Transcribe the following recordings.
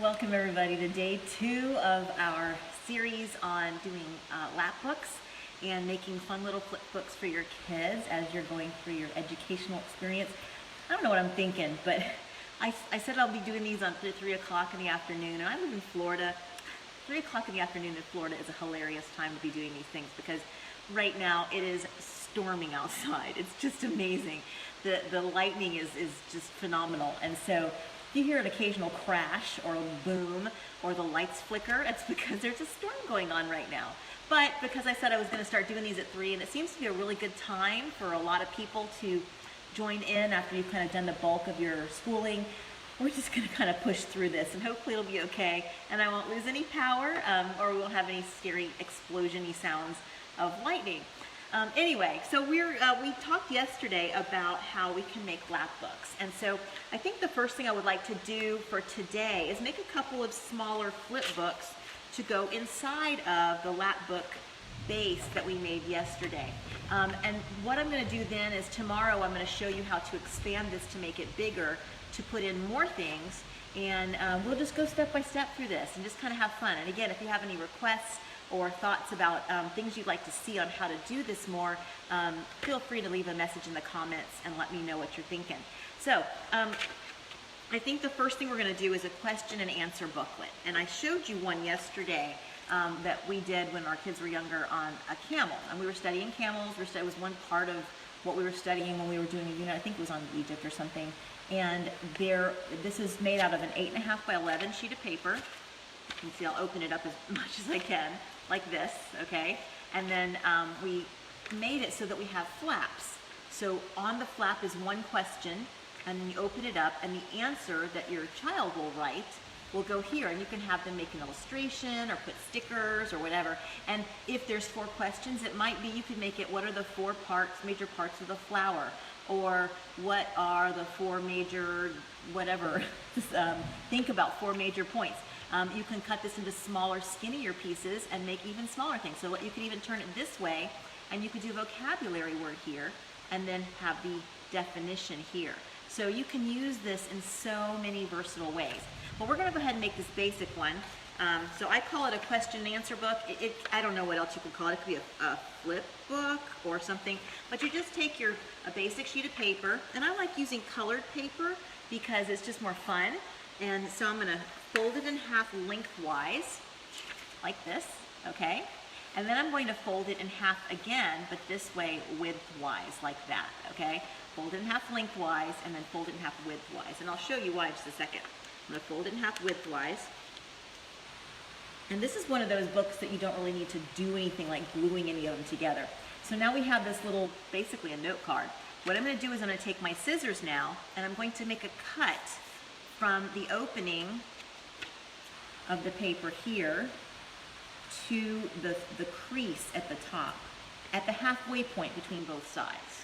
Welcome everybody to day 2 of our series on doing Lapbooks and making fun little flip books for your kids as you're going through your educational experience. I don't know what I'm thinking, but I said I'll be doing these on 3 o'clock in the afternoon, and I live in Florida. 3 o'clock in the afternoon in Florida is a hilarious time to be doing these things because right now it is storming outside. It's just amazing. The lightning is just phenomenal, and so if you hear an occasional crash or a boom or the lights flicker, it's because there's a storm going on right now. But because I said I was going to start doing these at 3, and it seems to be a really good time for a lot of people to join in after you've kind of done the bulk of your schooling, we're just going to kind of push through this, and hopefully it'll be okay, and I won't lose any power, or we won't have any scary explosion-y sounds of lightning. Anyway, so we talked yesterday about how we can make lap books, and so I think the first thing I would like to do for today is make a couple of smaller flip books to go inside of the lap book base that we made yesterday. And what I'm going to do then is tomorrow I'm going to show you how to expand this to make it bigger, to put in more things, and we'll just go step by step through this and just kind of have fun. And again, if you have any requests or thoughts about things you'd like to see on how to do this more, feel free to leave a message in the comments and let me know what you're thinking. So I think the first thing we're going to do is a question and answer booklet, and I showed you one yesterday that we did when our kids were younger on a camel, and we were studying camels. It was one part of what we were studying when we were doing a unit. I think it was on Egypt or something. And this is made out of an 8.5 by 11 sheet of paper. You can see I'll open it up as much as I can, like this, okay? And then we made it so that we have flaps. So on the flap is one question, and then you open it up, and the answer that your child will write will go here, and you can have them make an illustration or put stickers or whatever. And if there's 4 questions, it might be you could make it, what are the 4 major parts of the flower? Or what are the 4 major, whatever, think about 4 major points. You can cut this into smaller, skinnier pieces and make even smaller things. So you could even turn it this way, and you could do a vocabulary word here, and then have the definition here. So you can use this in so many versatile ways. But we're going to go ahead and make this basic one. So I call it a question and answer book. I don't know what else you could call it. It could be a flip book or something. But you just take a basic sheet of paper, and I like using colored paper because it's just more fun. And so I'm going to fold it in half lengthwise, like this, okay? And then I'm going to fold it in half again, but this way widthwise, like that, okay? Fold it in half lengthwise, and then fold it in half widthwise. And I'll show you why in just a second. I'm going to fold it in half widthwise. And this is one of those books that you don't really need to do anything like gluing any of them together. So now we have this little, basically a note card. What I'm going to do is I'm going to take my scissors now, and I'm going to make a cut from the opening of the paper here to the crease at the top, at the halfway point between both sides.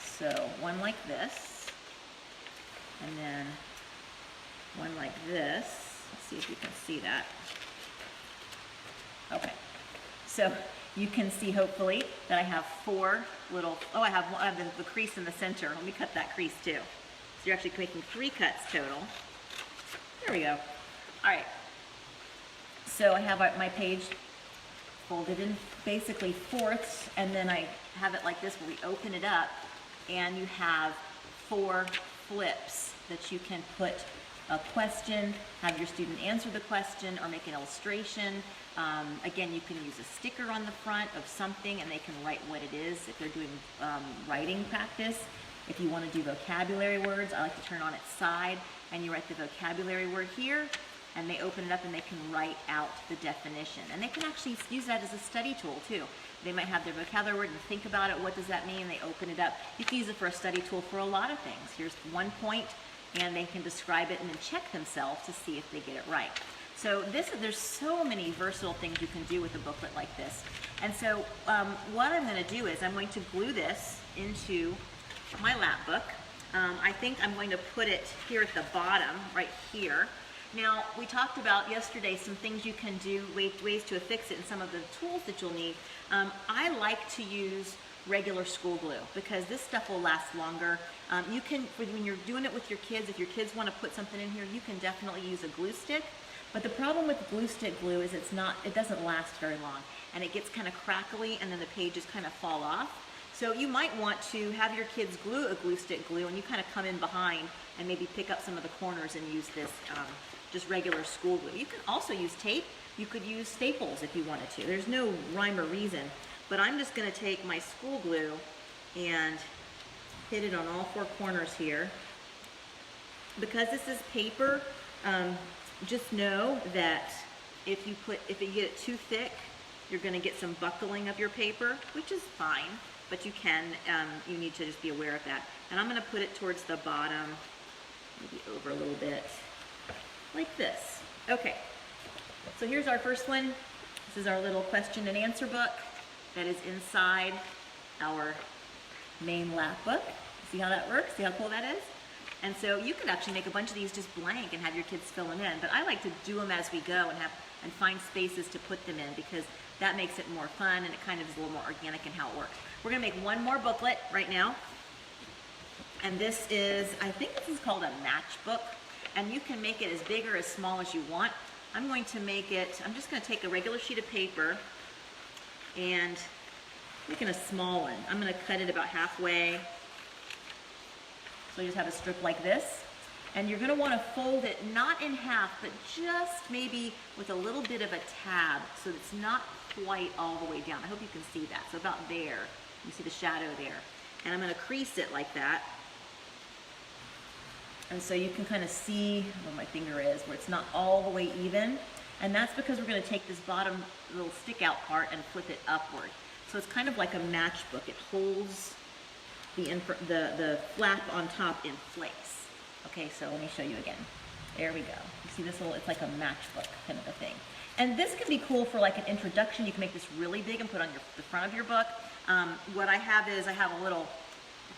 So one like this, and then one like this. Let's see if you can see that. Okay, so you can see hopefully that I have 4 little, I have the crease in the center. Let me cut that crease too. So you're actually making 3 cuts total. There we go. All right, so I have my page folded in basically fourths, and then I have it like this where we open it up, and you have 4 flips that you can put a question, have your student answer the question, or make an illustration. Again, you can use a sticker on the front of something, and they can write what it is if they're doing writing practice. If you want to do vocabulary words, I like to turn on its side, and you write the vocabulary word here, and they open it up and they can write out the definition. And they can actually use that as a study tool too. They might have their vocabulary word and think about it, what does that mean? They open it up. You can use it for a study tool for a lot of things. Here's one point, and they can describe it and then check themselves to see if they get it right. So there's so many versatile things you can do with a booklet like this. And so what I'm going to do is I'm going to glue this into my lap book. I think I'm going to put it here at the bottom, right here. Now, we talked about yesterday some things you can do, ways to affix it, and some of the tools that you'll need. I like to use regular school glue, because this stuff will last longer. You can, when you're doing it with your kids, if your kids want to put something in here, you can definitely use a glue stick. But the problem with glue stick glue is it doesn't last very long, and it gets kind of crackly, and then the pages kind of fall off. So you might want to have your kids glue a glue stick glue, and you kind of come in behind and maybe pick up some of the corners and use this just regular school glue. You can also use tape. You could use staples if you wanted to. There's no rhyme or reason, but I'm just going to take my school glue and hit it on all four corners here. Because this is paper, just know that if you get it too thick, you're going to get some buckling of your paper, which is fine, but you need to just be aware of that. And I'm going to put it towards the bottom, maybe over a little bit, like this. Okay, so here's our first one. This is our little question and answer book that is inside our main lap book. See how that works? See how cool that is? And so you could actually make a bunch of these just blank and have your kids fill them in, but I like to do them as we go and find spaces to put them in, because that makes it more fun and it kind of is a little more organic in how it works. We're gonna make one more booklet right now. And this is, I think this is called a matchbook, and you can make it as big or as small as you want. I'm going to make it, I'm just gonna take a regular sheet of paper and making a small one. I'm gonna cut it about halfway. So you just have a strip like this. And you're gonna wanna fold it not in half, but just maybe with a little bit of a tab so it's not quite all the way down. I hope you can see that. So about there, you see the shadow there. And I'm gonna crease it like that. And so you can kind of see where my finger is, where it's not all the way even. And that's because we're gonna take this bottom little stick out part and flip it upward. So it's kind of like a matchbook. It holds the flap on top in place. Okay, so let me show you again. There we go. You see this little, it's like a matchbook kind of a thing. And this can be cool for like an introduction. You can make this really big and put on the front of your book. What I have is, I have a little,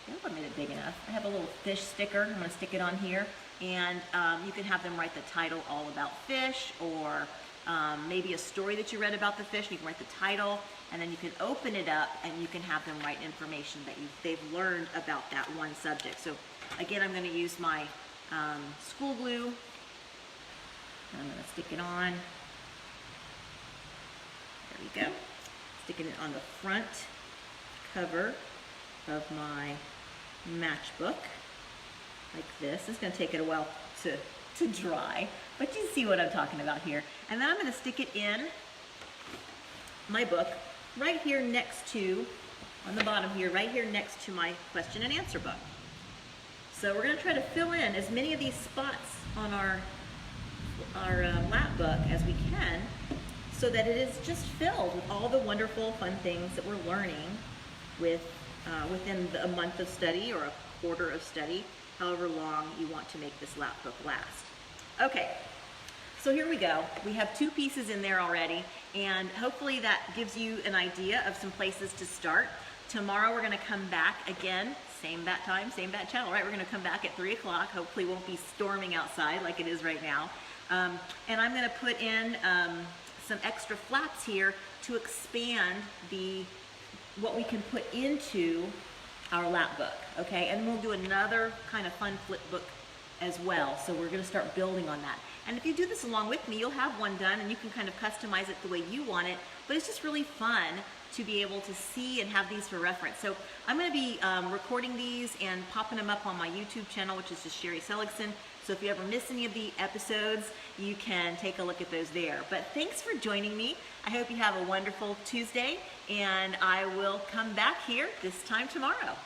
I hope I made it big enough. I have a little fish sticker. I'm gonna stick it on here. And you can have them write the title all about fish, or maybe a story that you read about the fish. You can write the title, and then you can open it up and you can have them write information that they've learned about that one subject. So again, I'm going to use my school glue, and I'm going to stick it on. There we go. Sticking it on the front cover of my matchbook, like this. It's going to take it a while to dry, but you see what I'm talking about here. And then I'm going to stick it in my book right here next to, on the bottom here, right here next to my question and answer book. So we're going to try to fill in as many of these spots on our lap book as we can, so that it is just filled with all the wonderful, fun things that we're learning within a month of study or a quarter of study, however long you want to make this lap book last. Okay, so here we go. We have 2 pieces in there already, and hopefully that gives you an idea of some places to start. Tomorrow we're going to come back again, same bat time, same bat channel, right? We're going to come back at 3 o'clock. Hopefully it won't be storming outside like it is right now. And I'm going to put in some extra flaps here to expand what we can put into our lap book, okay? And we'll do another kind of fun flip book as well. So we're gonna start building on that. And if you do this along with me, you'll have one done and you can kind of customize it the way you want it, but it's just really fun to be able to see and have these for reference. So I'm gonna be recording these and popping them up on my YouTube channel, which is just Sherry Seligson. So if you ever miss any of the episodes, you can take a look at those there. But thanks for joining me. I hope you have a wonderful Tuesday, and I will come back here this time tomorrow.